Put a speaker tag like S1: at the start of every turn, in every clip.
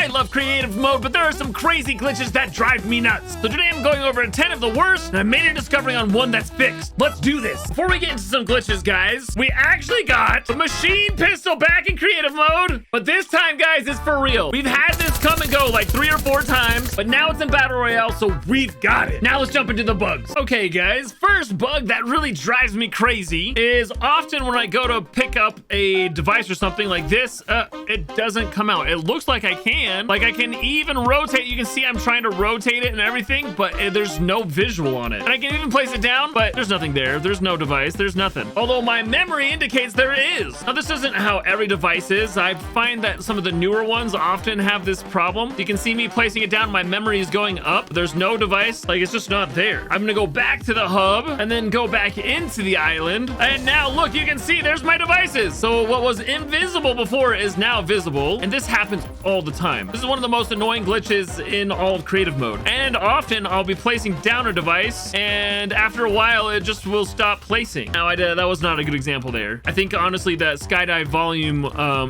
S1: I love creative mode, but there are some crazy glitches that drive me nuts. So today I'm going over 10 of the worst, and I made a discovery on one that's fixed. Let's do this. Before we get into some glitches, guys, we actually got the machine pistol back in creative mode, but this time, guys, it's for real. We've had this come and go like 3 or 4 times, but now it's in Battle Royale, so we've got it. Now let's jump into the bugs. Okay, guys, first bug that really drives me crazy is often when I go to pick up a device or something like this, it doesn't come out. It looks like I can. Like I can even rotate. You can see I'm trying to rotate it and everything, but there's no visual on it. And I can even place it down, but there's nothing there. There's no device. There's nothing. Although my memory indicates there is. Now, this isn't how every device is. I find that some of the newer ones often have this problem. You can see me placing it down. My memory is going up. There's no device. Like, it's just not there. I'm going to go back to the hub and then go back into the island. And now, look, you can see there's my devices. So what was invisible before is now visible. And this happens all the time. This is one of the most annoying glitches in all of creative mode. And often I'll be placing down a device, and after a while, it just will stop placing. Now, that was not a good example there. I think, honestly, that skydive volume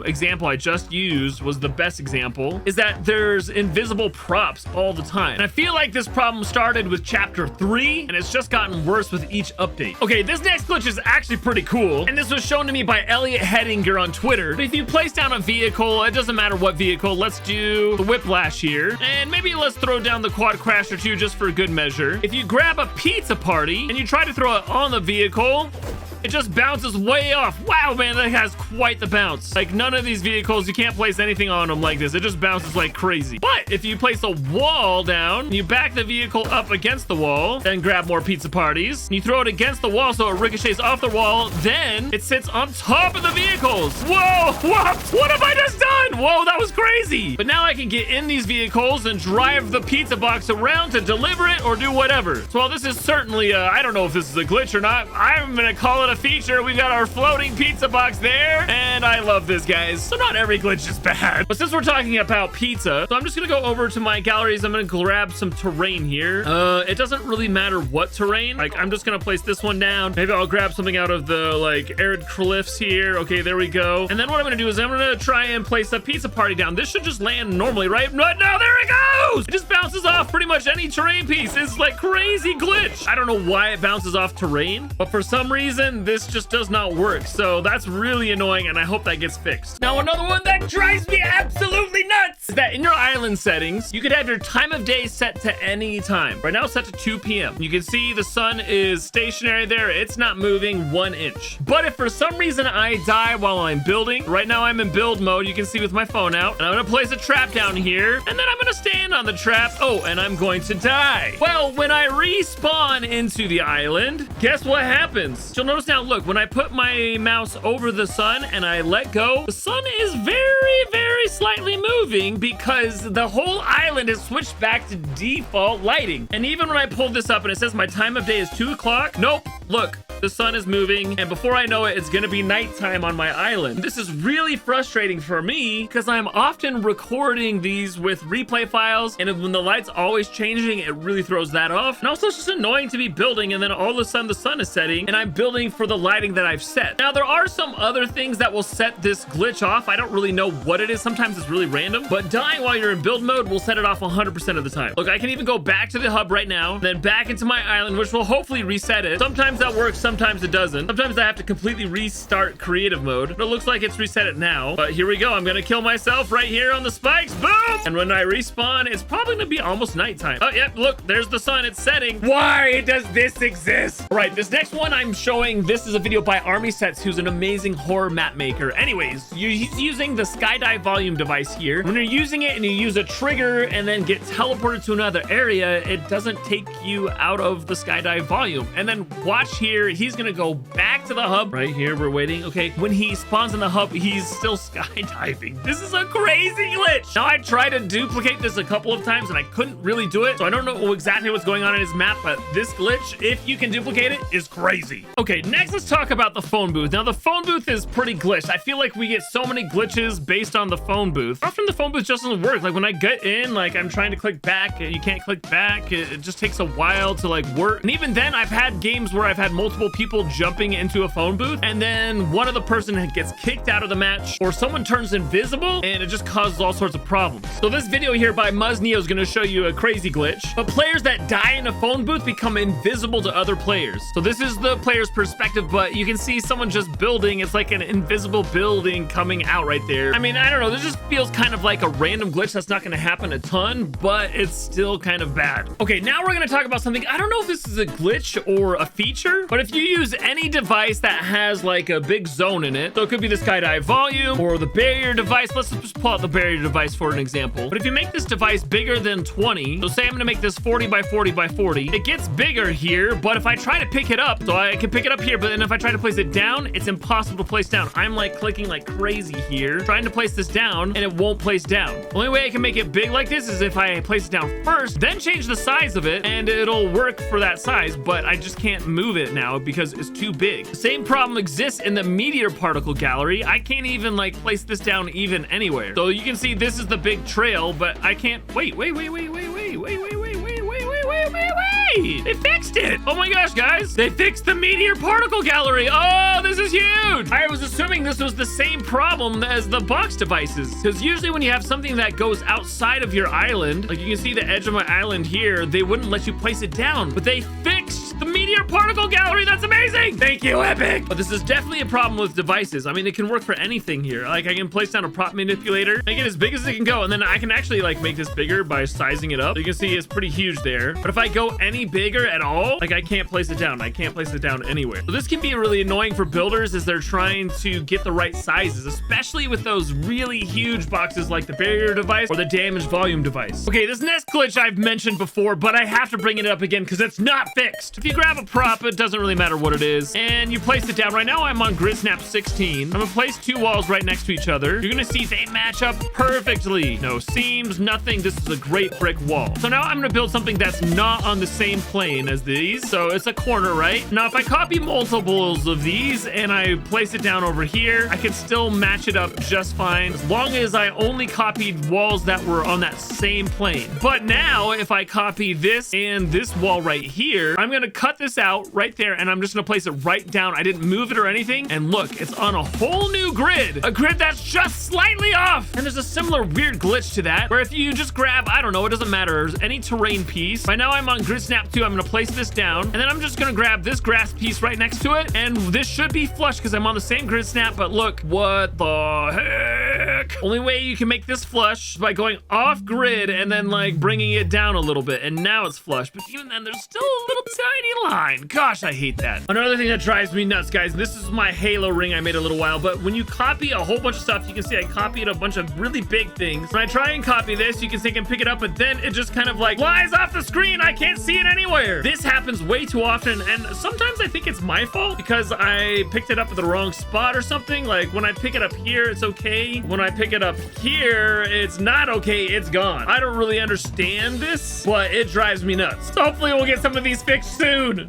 S1: example I just used was the best example, is that there's invisible props all the time. And I feel like this problem started with chapter 3, and it's just gotten worse with each update. Okay, this next glitch is actually pretty cool, and this was shown to me by Elliot Hedinger on Twitter. But if you place down a vehicle, it doesn't matter what vehicle, let's do the Whiplash here, and maybe let's throw down the Quad Crasher too, just for good measure. If you grab a pizza party and you try to throw it on the vehicle, it just bounces way off. Wow, man, that has quite the bounce. Like, none of these vehicles, you can't place anything on them like this. It just bounces like crazy. But if you place a wall down, you back the vehicle up against the wall, then grab more pizza parties, and you throw it against the wall so it ricochets off the wall, then it sits on top of the vehicles. Whoa, what have I just done? Whoa, that was crazy. But now I can get in these vehicles and drive the pizza box around to deliver it or do whatever. So while this is certainly, I don't know if this is a glitch or not, I'm gonna call it a feature. We've got our floating pizza box there, and I love this, guys. So not every glitch is bad, but since we're talking about pizza, so I'm just gonna go over to my galleries. I'm gonna grab some terrain here. It doesn't really matter what terrain. Like, I'm just gonna place this one down. Maybe I'll grab something out of the like arid cliffs here. Okay, there we go. And then what I'm gonna do is I'm gonna try and place a pizza party down. This should just land normally, right? No, there it goes. It just bounces off pretty much any terrain piece. It's like crazy glitch. I don't know why it bounces off terrain, but for some reason this just does not work. So that's really annoying, and I hope that gets fixed. Now, another one that drives me absolutely nuts is that in your island settings, you could have your time of day set to any time. Right now it's set to 2 p.m. You can see the sun is stationary there. It's not moving 1 inch. But if for some reason I die while I'm building, right now I'm in build mode, you can see with my phone out, and I'm gonna place a trap down here, and then I'm gonna stand on the trap. Oh, and I'm going to die. Well, when I respawn into the island, guess what happens? You'll notice now, look, when I put my mouse over the sun and I let go, the sun is very, very slightly moving because the whole island has switched back to default lighting. And even when I pull this up and it says my time of day is 2 o'clock, nope, look, the sun is moving, and before I know it, it's gonna be nighttime on my island. This is really frustrating for me because I'm often recording these with replay files, and when the light's always changing, it really throws that off. And also, it's just annoying to be building, and then all of a sudden the sun is setting, and I'm building for the lighting that I've set. Now, there are some other things that will set this glitch off. I don't really know what it is. Sometimes it's really random, but dying while you're in build mode will set it off 100% of the time. Look, I can even go back to the hub right now, then back into my island, which will hopefully reset it. Sometimes that works, sometimes it doesn't. Sometimes I have to completely restart creative mode, but it looks like it's reset it now. But here we go. I'm gonna kill myself right here on the spikes. Boom! And when I respawn, it's probably gonna be almost nighttime. Oh, yep, look, there's the sun. It's setting. Why does this exist? All right, this next one I'm showing, this is a video by Army Sets, who's an amazing horror map maker. Anyways, he's using the skydive volume device here. When you're using it and you use a trigger and then get teleported to another area, it doesn't take you out of the skydive volume. And then watch here, he's gonna go back to the hub. Right here, we're waiting. Okay, when he spawns in the hub, he's still skydiving. This is a crazy glitch. Now, I tried to duplicate this a couple of times and I couldn't really do it, so I don't know exactly what's going on in his map, but this glitch, if you can duplicate it, is crazy. Okay, next let's talk about the phone booth. Now, the phone booth is pretty glitched. I feel like we get so many glitches based on the phone booth. Often the phone booth just doesn't work. Like when I get in, like I'm trying to click back, you can't click back. It just takes a while to like work. And even then, I've had games where I've had multiple multiple people jumping into a phone booth, and then one of the person gets kicked out of the match, or someone turns invisible, and it just causes all sorts of problems. So this video here by Muzneo is going to show you a crazy glitch, but players that die in a phone booth become invisible to other players. So this is the player's perspective, but you can see someone just building. It's like an invisible building coming out right there. I mean, I don't know. This just feels kind of like a random glitch that's not going to happen a ton, but it's still kind of bad. Okay, now we're going to talk about something. I don't know if this is a glitch or a feature, but if you use any device that has like a big zone in it, so it could be the skydive volume or the barrier device. Let's just pull out the barrier device for an example. But if you make this device bigger than 20, so say I'm going to make this 40 by 40 by 40, it gets bigger here, but if I try to pick it up, so I can pick it up here, but then if I try to place it down, it's impossible to place down. I'm like clicking like crazy here, trying to place this down, and it won't place down. The only way I can make it big like this is if I place it down first, then change the size of it, and it'll work for that size, but I just can't move it now because it's too big. The same problem exists in the meteor particle gallery. I can't even like place this down even anywhere. So you can see this is the big trail, but I can't. Wait. They fixed it. Oh my gosh, guys. They fixed the meteor particle gallery. Oh, this is huge. I was assuming this was the same problem as the box devices, because usually when you have something that goes outside of your island, like you can see the edge of my island here, they wouldn't let you place it down, but they fixed the meteor particle gallery. That's amazing. Thank you, Epic. But this is definitely a problem with devices. I mean, it can work for anything here. Like I can place down a prop manipulator, make it as big as it can go, and then I can actually like make this bigger by sizing it up. So you can see it's pretty huge there. But if I go any bigger at all, like I can't place it down. I can't place it down anywhere. So this can be really annoying for builders as they're trying to get the right sizes, especially with those really huge boxes like the barrier device or the damaged volume device. Okay, this next glitch I've mentioned before, but I have to bring it up again because it's not fixed. If you grab a prop, it doesn't really matter what it is, and you place it down. Right now I'm on grid snap 16. I'm gonna place two walls right next to each other. You're gonna see they match up perfectly. No seams, nothing. This is a great brick wall. So now I'm gonna build something that's not on the same plane as these. So it's a corner, right? Now if I copy multiples of these and I place it down over here, I can still match it up just fine as long as I only copied walls that were on that same plane. But now if I copy this and this wall right here, I'm gonna cut this out right there, and I'm just gonna place it right down. I didn't move it or anything, and look, it's on a whole new grid, a grid that's just slightly off. And there's a similar weird glitch to that where if you just grab, I don't know, it doesn't matter, any terrain piece. Right now I'm on grid snap 2. I'm gonna place this down, and then I'm just gonna grab this grass piece right next to it, and this should be flush because I'm on the same grid snap. But look, what the heck? Only way you can make this flush is by going off grid and then like bringing it down a little bit, and now it's flush. But even then, there's still a little tiny line. Gosh, I hate that. Another thing that drives me nuts, guys, this is my halo ring I made a little while, but when you copy a whole bunch of stuff, you can see I copied a bunch of really big things. When I try and copy this, you can see I can pick it up, but then it just kind of like flies off the screen. I can't see it anywhere. This happens way too often, and sometimes I think it's my fault because I picked it up at the wrong spot or something. Like when I pick it up here, it's okay. When I pick it up here, it's not okay. It's gone. I don't really understand this, but it drives me nuts. So hopefully we'll get some of these fixed soon.